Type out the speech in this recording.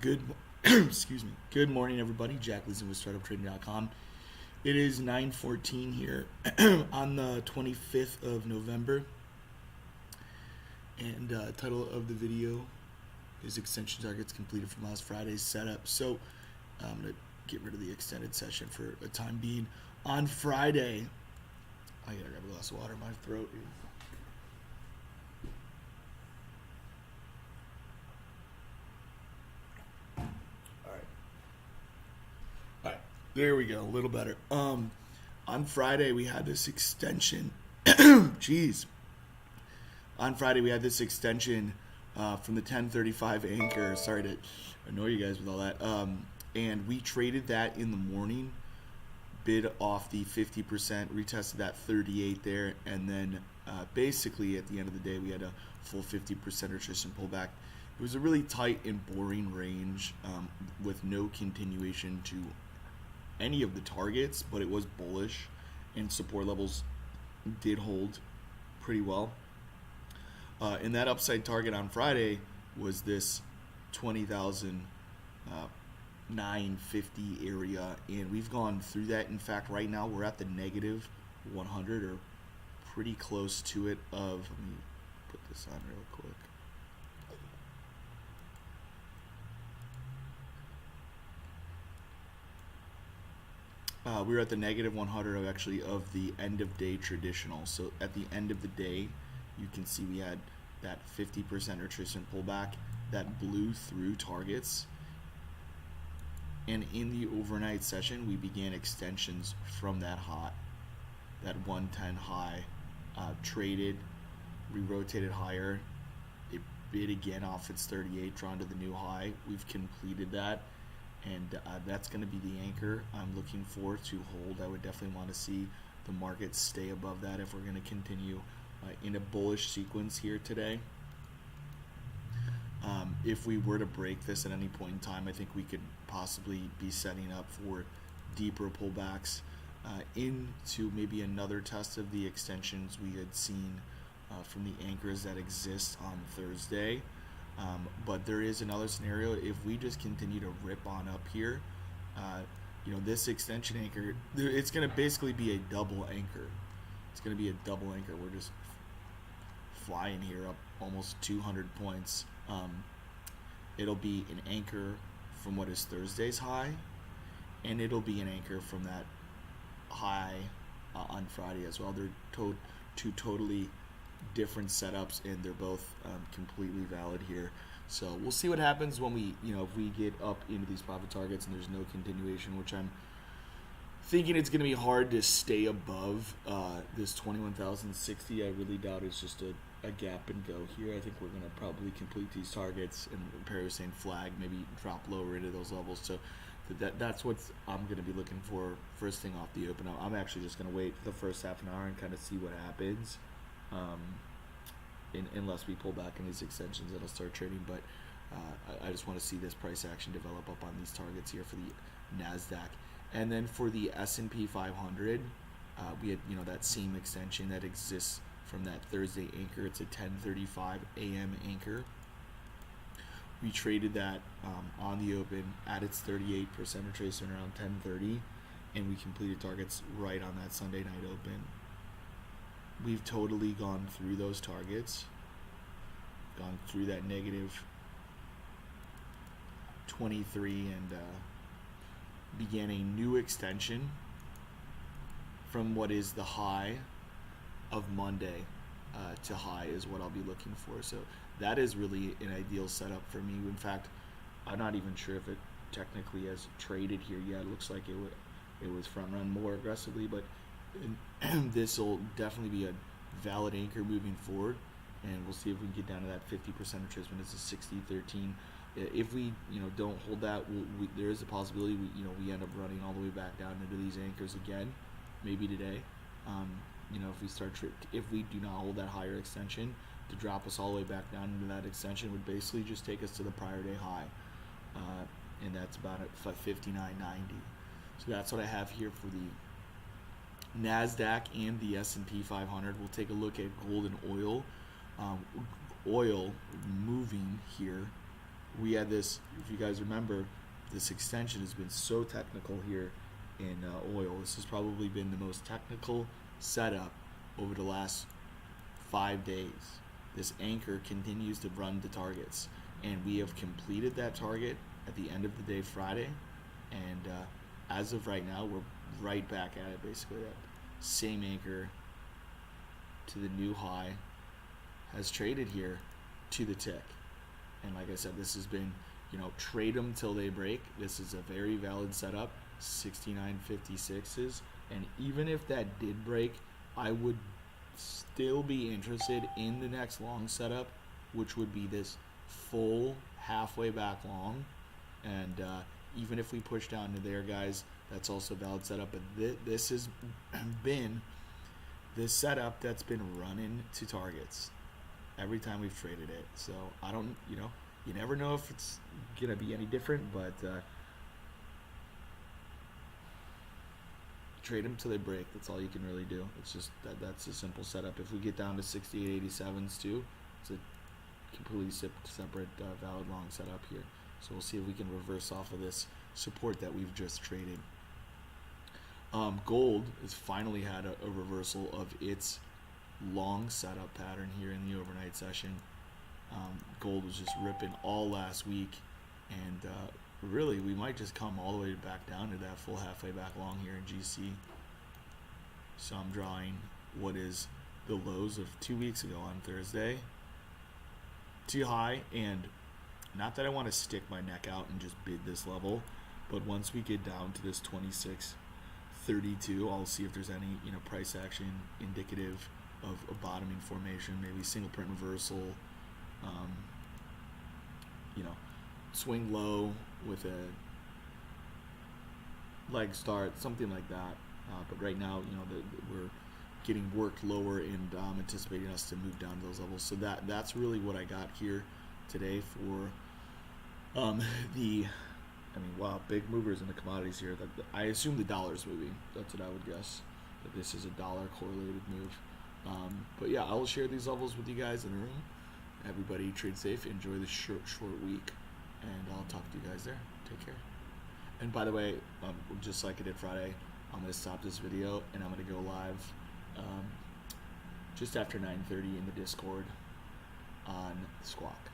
Good, excuse me. Good morning, everybody. Jack Leeson with StartupTrading.com. It is 9:14 here on the 25th of November, and title of the video is "Extension Targets Completed from Last Friday's Setup." So I'm gonna get rid of the extended session for a time being. On Friday, I gotta grab a glass of water. My throat is. There we go, a little better. On Friday we had this extension. Jeez. On Friday we had this extension from the 1035 anchor. Sorry to annoy you guys with all that. And we traded that in the morning, bid off the 50%, retested that 38 there, and then basically at the end of the day we had a full 50% attrition pullback. It was a really tight and boring range with no continuation to any of the targets, but it was bullish and support levels did hold pretty well. And that upside target on Friday was this 20,950 area, and we've gone through that. In fact, right now we're at the negative 100 or pretty close to it. Let me put this on real quick. We were at the negative 100 of the end of day traditional. So at the end of the day, you can see we had that 50% attrition pullback that blew through targets. And in the overnight session, we began extensions from that high, that 110 high, traded, we rotated higher. It bid again off its 38, drawn to the new high. We've completed that. And that's going to be the anchor I'm looking for to hold. I would definitely want to see the market stay above that if we're going to continue in a bullish sequence here today. If we were to break this at any point in time, I think we could possibly be setting up for deeper pullbacks into maybe another test of the extensions we had seen from the anchors that exist on Thursday. But there is another scenario. If we just continue to rip on up here, this extension anchor, it's going to basically be a double anchor. It's going to be a double anchor. We're just flying here up almost 200 points. It'll be an anchor from what is Thursday's high, and it'll be an anchor from that high on Friday as well. They're two totally different setups, and they're both completely valid here. So we'll see what happens when we, if we get up into these profit targets and there's no continuation, which I'm thinking it's going to be hard to stay above this 21,060. I really doubt it's just a gap and go here. I think we're going to probably complete these targets and Perry was saying flag, maybe drop lower into those levels. So that's what I'm going to be looking for first thing off the open. I'm actually just going to wait the first half an hour and kind of see what happens. Unless we pull back in these extensions, that'll start trading. But I just want to see this price action develop up on these targets here for the NASDAQ. And then for the S&P 500, we had that same extension that exists from that Thursday anchor. It's a 10:35 a.m. anchor. We traded that on the open at its 38% retracement around 10:30, and we completed targets right on that Sunday night open. We've totally gone through those targets, gone through that negative 23 and began a new extension from what is the high of Monday to high is what I'll be looking for. So that is really an ideal setup for me. In fact, I'm not even sure if it technically has traded here yet. It looks like it was front run more aggressively, but this will definitely be a valid anchor moving forward, and we'll see if we can get down to that 50% retracement. It's a 60-13. If we don't hold that, there is a possibility we end up running all the way back down into these anchors again, maybe today. If we do not hold that higher extension, to drop us all the way back down into that extension would basically just take us to the prior day high, and that's about at 59.90. So that's what I have here for the NASDAQ and the S&P 500. We'll take a look at gold and oil. Oil moving here we had this, if you guys remember, this extension has been so technical here in oil. This has probably been the most technical setup over the last 5 days. This anchor continues to run the targets, and we have completed that target at the end of the day Friday, and as of right now we're right back at it. Basically that same anchor to the new high has traded here to the tick, and like I said, this has been, you know, trade them till they break. This is a very valid setup, 69.56s, and even if that did break, I would still be interested in the next long setup, which would be this full halfway back long. And even if we push down to there, guys, that's also a valid setup. But this has been this setup that's been running to targets every time we've traded it. So I don't, you know, you never know if it's gonna be any different, but trade them till they break. That's all you can really do. It's just that's a simple setup. If we get down to 68.87s too, it's a completely separate valid long setup here. So we'll see if we can reverse off of this support that we've just traded. Gold has finally had a reversal of its long setup pattern here in the overnight session. Gold was just ripping all last week, and really we might just come all the way back down to that full halfway back long here in GC. So I'm drawing what is the lows of 2 weeks ago on Thursday. Too high, and not that I want to stick my neck out and just bid this level, but once we get down to this 26.32, I'll see if there's any, you know, price action indicative of a bottoming formation, maybe single print reversal, you know, swing low with a leg start, something like that. But right now, you know, we're getting worked lower, and anticipating us to move down to those levels. So that's really what I got here today for wow, big movers in the commodities here. I assume the dollar's moving. That's what I would guess. That this is a dollar correlated move. But yeah, I will share these levels with you guys in the room. Everybody trade safe. Enjoy the short week, and I'll talk to you guys there. Take care. And by the way, just like I did Friday, I'm going to stop this video and I'm going to go live just after 9:30 in the Discord on Squawk.